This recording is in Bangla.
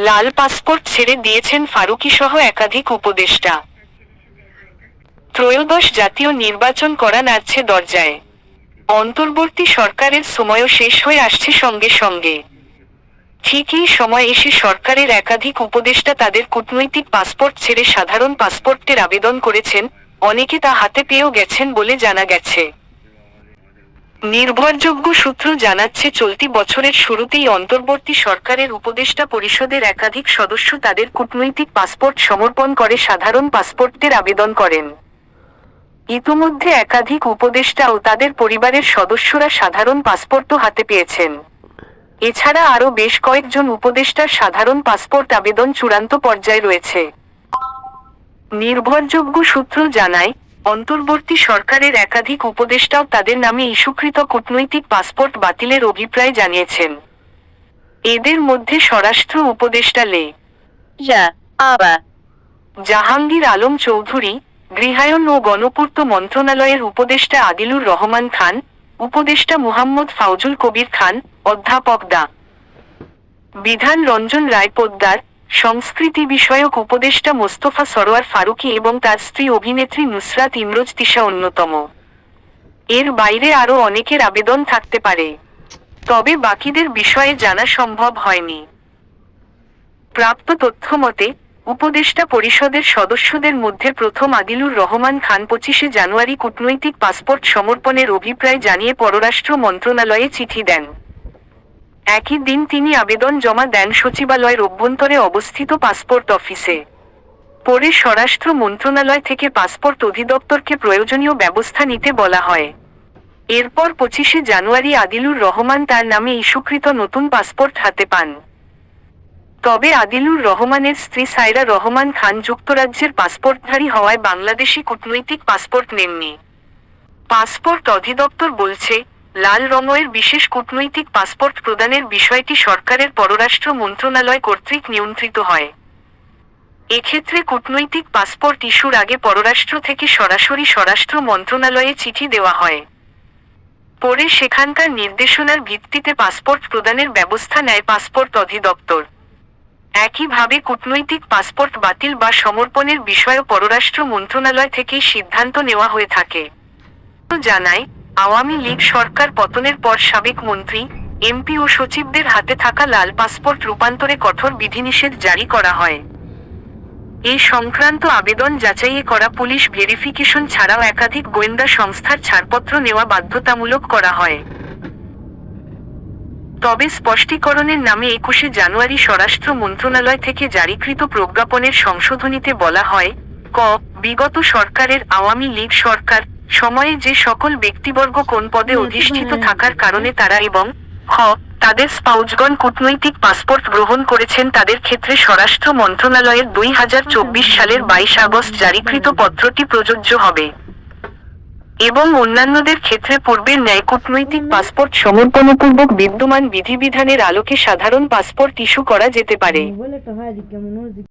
লাল পাসপোর্ট ছেড়ে দিয়েছেন ফারুকী সহ একাধিক উপদেষ্টা। ত্রয়োদশ জাতীয় নির্বাচন করা নাড়ছে দরজায়। অন্তর্বর্তী সরকারের সময়ও শেষ হয়ে আসছে সঙ্গে সঙ্গে। ঠিক এই সময় এসে সরকারের একাধিক উপদেষ্টা তাদের কূটনৈতিক পাসপোর্ট ছেড়ে সাধারণ পাসপোর্টের আবেদন করেছেন, অনেকে তা হাতে পেয়েও গেছেন বলে জানা গেছে। নির্ভরযোগ্য সূত্র জানাচ্ছে, চলতি বছরের শুরুতেই অন্তর্বর্তী সরকারের উপদেষ্টা পরিষদের একাধিক সদস্য তাদের কূটনৈতিক পাসপোর্ট সমর্পণ করে সাধারণ পাসপোর্টের আবেদন করেন। ইতোমধ্যে একাধিক উপদেষ্টা ও তাদের পরিবারের সদস্যরা সাধারণ পাসপোর্টও হাতে পেয়েছেন। এছাড়া আরও বেশ কয়েকজন উপদেষ্টার সাধারণ পাসপোর্ট আবেদন চূড়ান্ত পর্যায়ে রয়েছে। নির্ভরযোগ্য সূত্র জানায়, অন্তর্বর্তী সরকারের একাধিক উপদেষ্টাও তাদের নামে ইস্যুকৃত কূটনৈতিক পাসপোর্ট বাতিলের অভিপ্রায় জানিয়েছেন। এদের মধ্যে স্বরাষ্ট্র উপদেষ্টা লে জাহাঙ্গীর আলম চৌধুরী, গৃহায়ন ও গণপূর্ত মন্ত্রণালয়ের উপদেষ্টা আদিলুর রহমান খান, উপদেষ্টা মুহাম্মদ ফাউজুল কবির খান, অধ্যাপক ডা. বিধান রঞ্জন রায় পোদ্দার, সংস্কৃতি বিষয়ক উপদেষ্টা মোস্তফা সরোয়ার ফারুকী এবং তার স্ত্রী অভিনেত্রী নুসরাত ইমরোজ তিশা অন্যতম। এর বাইরে আরও অনেকের আবেদন থাকতে পারে, তবে বাকিদের বিষয়ে জানা সম্ভব হয়নি। প্রাপ্ত তথ্য মতে, উপদেষ্টা পরিষদের সদস্যদের মধ্যে প্রথম আদিলুর রহমান খান 25শে জানুয়ারি কূটনৈতিক পাসপোর্ট সমর্পণের অভিপ্রায় জানিয়ে পররাষ্ট্র মন্ত্রণালয়ে চিঠি দেন। একই দিন তিনি আবেদন জমা দেন সচিবালয়ের অভ্যন্তরে অবস্থিত পাসপোর্ট অফিসে। পরে স্বরাষ্ট্র মন্ত্রণালয় থেকে পাসপোর্ট অধিদপ্তরকে প্রয়োজনীয় ব্যবস্থা নিতে বলা হয়। এরপর 25শে জানুয়ারি আদিলুর রহমান তার নামে ইস্যুকৃত নতুন পাসপোর্ট হাতে পান। তবে আদিলুর রহমানের স্ত্রী সায়রা রহমান খান যুক্তরাজ্যের পাসপোর্টধারী হওয়ায় বাংলাদেশি কূটনৈতিক পাসপোর্ট নেননি। পাসপোর্ট অধিদপ্তর বলছে, লাল রঙের বিশেষ কূটনৈতিক পাসপোর্ট প্রদানের বিষয়টি সরকারের পররাষ্ট্র মন্ত্রণালয় কর্তৃক নিয়ন্ত্রিত হয়। এক্ষেত্রে কূটনৈতিক পাসপোর্ট ইস্যুর আগে পররাষ্ট্র থেকে সরাসরি স্বরাষ্ট্র মন্ত্রণালয়ে চিঠি দেওয়া হয়। পরে সেখানকার নির্দেশনার ভিত্তিতে পাসপোর্ট প্রদানের ব্যবস্থা নেয় পাসপোর্ট অধিদপ্তর। একইভাবে কূটনৈতিক পাসপোর্ট বাতিল বা সমর্পণের বিষয়ে পররাষ্ট্র মন্ত্রণালয় থেকেই সিদ্ধান্ত নেওয়া হয়ে থাকে। জানায়, আওয়ামী লীগ সরকার পতনের পর সাবেক মন্ত্রী, এমপি ও সচিবদের হাতে থাকা লাল পাসপোর্ট রূপান্তরে কঠোর বিধিনিষেধ জারি করা হয়। এই সংক্রান্ত আবেদন যাচাইয়ে করা পুলিশ ভেরিফিকেশন ছাড়াও একাধিক গোয়েন্দা সংস্থার ছাড়পত্র নেওয়া বাধ্যতামূলক করা হয়। তবে স্পষ্টীকরণের নামে 21শে জানুয়ারি স্বরাষ্ট্র মন্ত্রণালয় থেকে জারিকৃত প্রজ্ঞাপনের সংশোধনীতে বলা হয়, ক. বিগত সরকারের আওয়ামী লীগ সরকার সময়ে যে সকল ব্যক্তিবর্গ কোন পদে অধিষ্ঠিত থাকার কারণে তারা এবং খ. তাদের স্পাউজগণ কূটনৈতিক পাসপোর্ট গ্রহণ করেছেন তাদের ক্ষেত্রে স্বরাষ্ট্র মন্ত্রণালয়ের 2024 সালের 22 আগস্ট জারিকৃত পত্রটি প্রযোজ্য হবে এবং অন্যান্যদের ক্ষেত্রে পূর্বের ন্যায় কূটনৈতিক পাসপোর্ট সমর্পণপূর্বক বিদ্যমান বিধিবিধানের আলোকে সাধারণ পাসপোর্ট ইস্যু করা যেতে পারে।